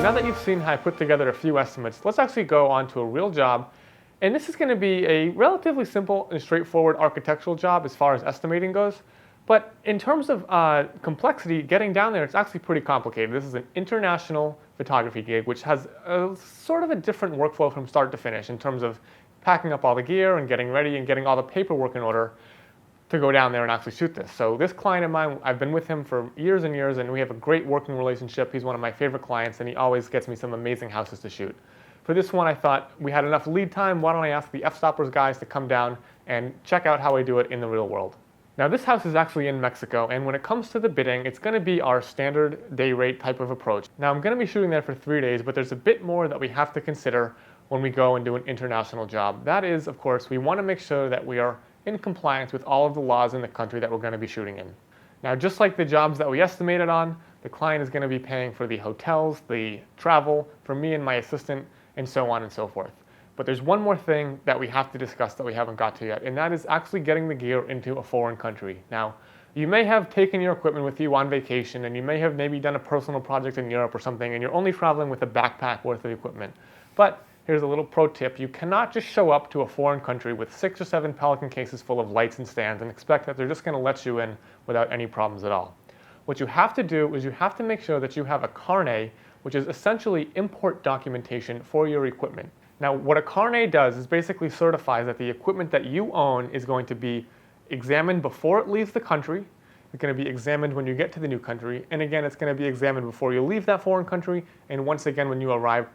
So now that you've seen how I put together a few estimates, let's actually go on to a real job. And this is going to be a relatively simple and straightforward architectural job as far as estimating goes. But in terms of complexity, getting down there, it's actually pretty complicated. This is an international photography gig, which has a sort of a different workflow from start to finish in terms of packing up all the gear and getting ready and getting all the paperwork in order to go down there and actually shoot this. So this client of mine, I've been with him for years and years, and we have a great working relationship. He's one of my favorite clients, and he always gets me some amazing houses to shoot. For this one, I thought we had enough lead time. Why don't I ask the F-Stoppers guys to come down and check out how I do it in the real world. Now this house is actually in Mexico, and when it comes to the bidding, it's going to be our standard day rate type of approach. Now I'm going to be shooting there for 3 days, but there's a bit more that we have to consider when we go and do an international job. That is, of course, we want to make sure that we are in compliance with all of the laws in the country that we're going to be shooting in. Now, just like the jobs that we estimated on, the client is going to be paying for the hotels, the travel, for me and my assistant, and so on and so forth. But there's one more thing that we have to discuss that we haven't got to yet, and that is actually getting the gear into a foreign country. Now, you may have taken your equipment with you on vacation, and you may have maybe done a personal project in Europe or something, and you're only traveling with a backpack worth of equipment. But here's a little pro tip. You cannot just show up to a foreign country with 6 or 7 Pelican cases full of lights and stands and expect that they're just going to let you in without any problems at all. What you have to do is you have to make sure that you have a carnet, which is essentially import documentation for your equipment. Now, what a carnet does is basically certifies that the equipment that you own is going to be examined before it leaves the country. It's going to be examined when you get to the new country, and again, it's going to be examined before you leave that foreign country, and once again when you arrive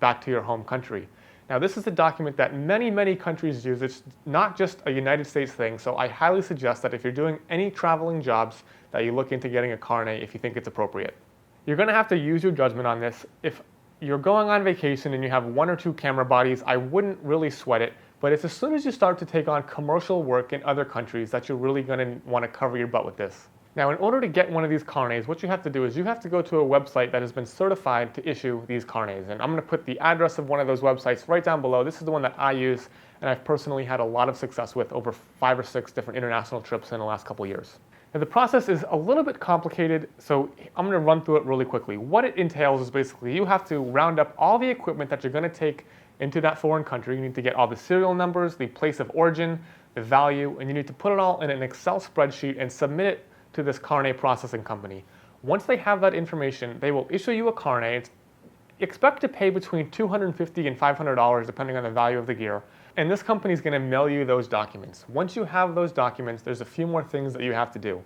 back to your home country. Now this is a document that many countries use. It's not just a United States thing, so I highly suggest that if you're doing any traveling jobs that you look into getting a carnet if you think it's appropriate. You're going to have to use your judgment on this. If you're going on vacation and you have 1 or 2 camera bodies, I wouldn't really sweat it, but it's as soon as you start to take on commercial work in other countries that you're really going to want to cover your butt with this. Now, in order to get one of these carnets, what you have to do is you have to go to a website that has been certified to issue these carnets. And I'm going to put the address of one of those websites right down below. This is the one that I use, and I've personally had a lot of success with over 5 or 6 different international trips in the last couple of years. Now, the process is a little bit complicated, so I'm going to run through it really quickly. What it entails is basically you have to round up all the equipment that you're going to take into that foreign country. You need to get all the serial numbers, the place of origin, the value, and you need to put it all in an Excel spreadsheet and submit it to this carnet processing company. Once they have that information, they will issue you a carnet. Expect to pay between $250 and $500 depending on the value of the gear. And this company is going to mail you those documents. Once you have those documents, there's a few more things that you have to do.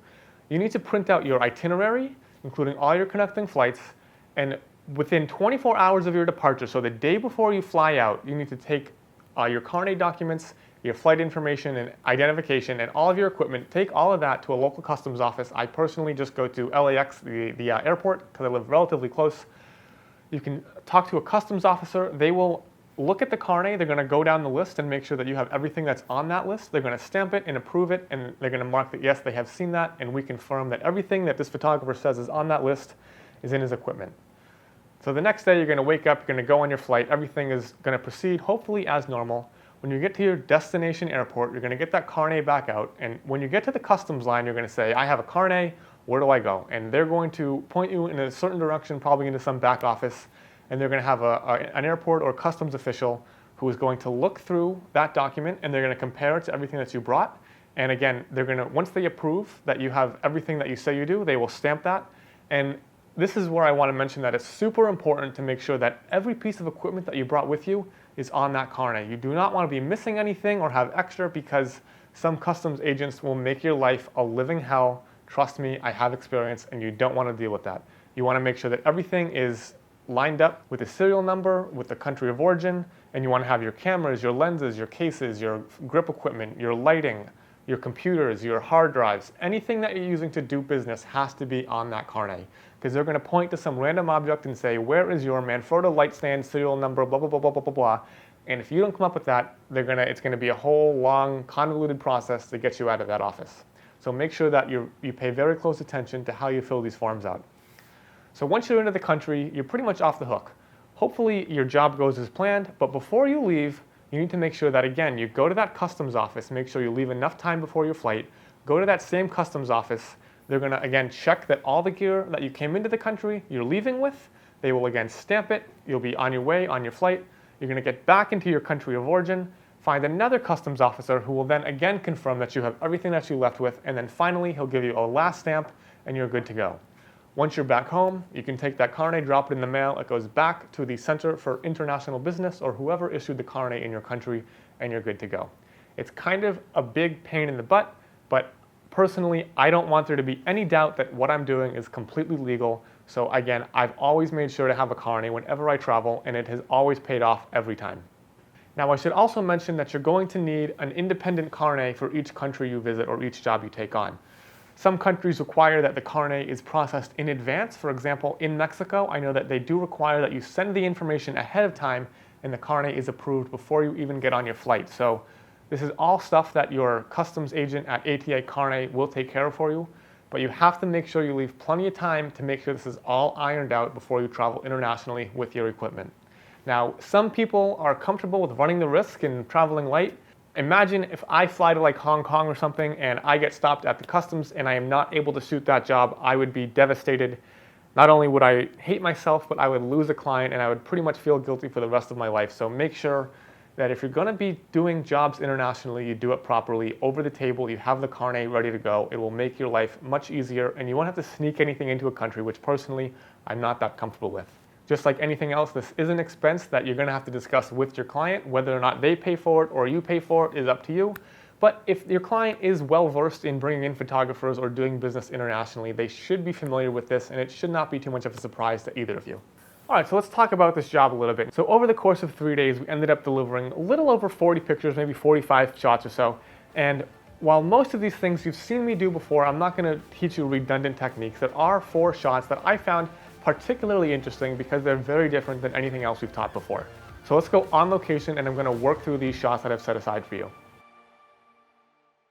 You need to print out your itinerary, including all your connecting flights, and within 24 hours of your departure, so the day before you fly out, you need to take your carnet documents, your flight information and identification, and all of your equipment. Take all of that to a local customs office. I personally just go to LAX, the airport, because I live relatively close. You can talk to a customs officer. They will look at the carnet. They're going to go down the list and make sure that you have everything that's on that list. They're going to stamp it and approve it, and they're going to mark that yes, they have seen that, and we confirm that everything that this photographer says is on that list is in his equipment. So the next day you're going to wake up, you're going to go on your flight. Everything is going to proceed hopefully as normal. When you get to your destination airport, you're going to get that carnet back out, and when you get to the customs line, you're going to say, I have a carnet, where do I go? And they're going to point you in a certain direction, probably into some back office, and they're going to have an airport or customs official who is going to look through that document, and they're going to compare it to everything that you brought. And again, they're going to, once they approve that you have everything that you say you do, they will stamp that. And this is where I want to mention that it's super important to make sure that every piece of equipment that you brought with you is on that carnet. You do not want to be missing anything or have extra, because some customs agents will make your life a living hell. Trust me, I have experience, and you don't want to deal with that. You want to make sure that everything is lined up with the serial number, with the country of origin, and you want to have your cameras, your lenses, your cases, your grip equipment, your lighting, your computers, your hard drives. Anything that you're using to do business has to be on that carnet, because they're going to point to some random object and say, where is your Manfrotto light stand serial number, blah, blah, blah, blah, blah, blah, blah. And if you don't come up with that, it's going to be a whole long, convoluted process to get you out of that office. So make sure that you pay very close attention to how you fill these forms out. So once you're into the country, you're pretty much off the hook. Hopefully your job goes as planned, but before you leave, you need to make sure that, again, you go to that customs office, make sure you leave enough time before your flight, go to that same customs office. They're going to, again, check that all the gear that you came into the country you're leaving with, They will again stamp it. You'll be on your way, on your flight. You're going to get back into your country of origin, find another customs officer who will then again confirm that you have everything that you left with, and then finally he'll give you a last stamp and you're good to go. Once you're back home, you can take that carnet, drop it in the mail. It goes back to the Center for International Business or whoever issued the carnet in your country, and you're good to go. It's kind of a big pain in the butt, but personally, I don't want there to be any doubt that what I'm doing is completely legal. So again, I've always made sure to have a carnet whenever I travel, and it has always paid off every time. Now, I should also mention that you're going to need an independent carnet for each country you visit or each job you take on. Some countries require that the carnet is processed in advance. For example, in Mexico, I know that they do require that you send the information ahead of time and the carnet is approved before you even get on your flight. So this is all stuff that your customs agent at ATA Carnet will take care of for you, but you have to make sure you leave plenty of time to make sure this is all ironed out before you travel internationally with your equipment. Now, some people are comfortable with running the risk and traveling light. Imagine if I fly to like Hong Kong or something and I get stopped at the customs and I am not able to shoot that job. I would be devastated. Not only would I hate myself, but I would lose a client and I would pretty much feel guilty for the rest of my life. So make sure that if you're going to be doing jobs internationally, you do it properly, over the table, you have the carnet ready to go. It will make your life much easier and you won't have to sneak anything into a country, which personally I'm not that comfortable with. Just like anything else, this is an expense that you're going to have to discuss with your client. Whether or not they pay for it or you pay for it is up to you. But if your client is well versed in bringing in photographers or doing business internationally, they should be familiar with this and it should not be too much of a surprise to either of you. All right, so let's talk about this job a little bit. So over the course of 3 days, we ended up delivering a little over 40 pictures, maybe 45 shots or so. And while most of these things you've seen me do before, I'm not going to teach you redundant techniques. There are 4 shots that I found particularly interesting because they're very different than anything else we've taught before. So let's go on location and I'm going to work through these shots that I've set aside for you.